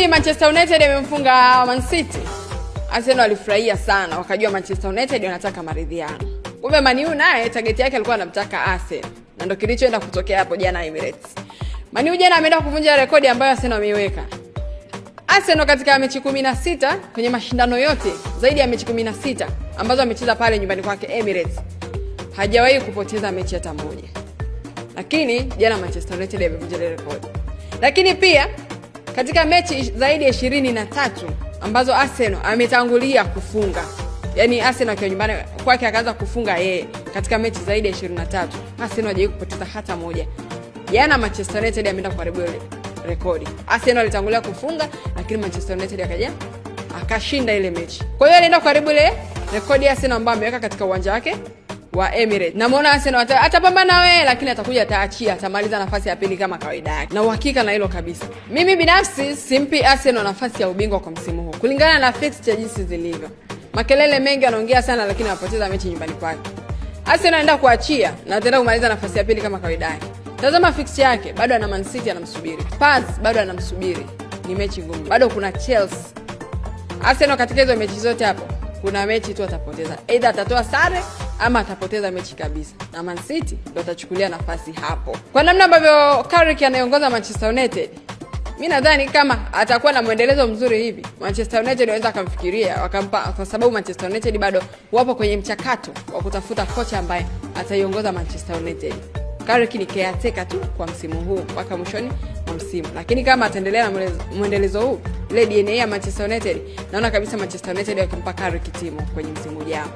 Manchester United imemfunga Man City. Arsenal walifurahia sana, wakajua Manchester United wanataka maridhiano. Kumbe Man U naye target yake alikuwa anamtaka Arsenal. Na ndio kilichoenda kutokea hapo jana Emirates. Man U jana ameenda kuvunja rekodi ambayo Arsenal ameiweka. Arsenal katika mechi 16 kwenye mashindano yote, zaidi ya mechi 16 ambazo amecheza pale nyumbani kwake Emirates, hajawahi kupoteza mechi hata moja. Lakini jana Manchester United amevunja rekodi. Lakini pia katika mechi zaidi ya 23 ambazo Arsenal ametangulia kufunga, yani Arsenal akiwa nyumbani kwake akaanza kufunga yeye, katika mechi zaidi ya 23 Arsenal hajawahi kupoteza hata moja. Jana Manchester United ameenda kuharibu rekodi. Arsenal alitangulia kufunga, lakini Manchester United akaja akashinda ile mechi. Kwa hiyo alienda kuharibu ile rekodi ya Arsenal ambayo ameweka katika uwanja wake wa Emirates. Na muona Arsenal atapambana wewe, lakini atakuja ataachia, atamaliza nafasi ya pili kama kawaida yake. Na uhakika na hilo kabisa. Mimi binafsi simpi Arsenal nafasi ya ubingwa kwa msimu huu, kulingana na fixture jinsi zilivyo. Makelele mengi anaongea sana, lakini anapoteza mechi nyumbani kwake. Arsenal anaenda kuachia na ataenda kumaliza nafasi ya pili kama kawaida yake. Tazama fixture yake, bado ana Man City anamsubiri. Spurs bado anamsubiri. Ni mechi ngumu. Bado kuna Chelsea. Arsenal katika hizo mechi zote hapo, kuna mechi tu atapoteza. Either atatoa sare ama atapoteza mechi kabisa. Na Man City ndio atachukulia nafasi hapo. Kwa namna ambavyo Carrick anaongoza Manchester United, mimi nadhani kama atakuwa na muendelezo mzuri hivi, Manchester United wanaweza kumfikiria wakampa, kwa sababu Manchester United bado wapo kwenye mchakato wa kutafuta kocha ambaye ataiongoza Manchester United. Carrick ni caretaker tu kwa msimu huu mpaka mwishoni wa msimu. Lakini kama ataendelea na muendelezo huu, ile DNA ya Manchester United, naona kabisa Manchester United wakimpa Carrick timu kwenye msimu ujao.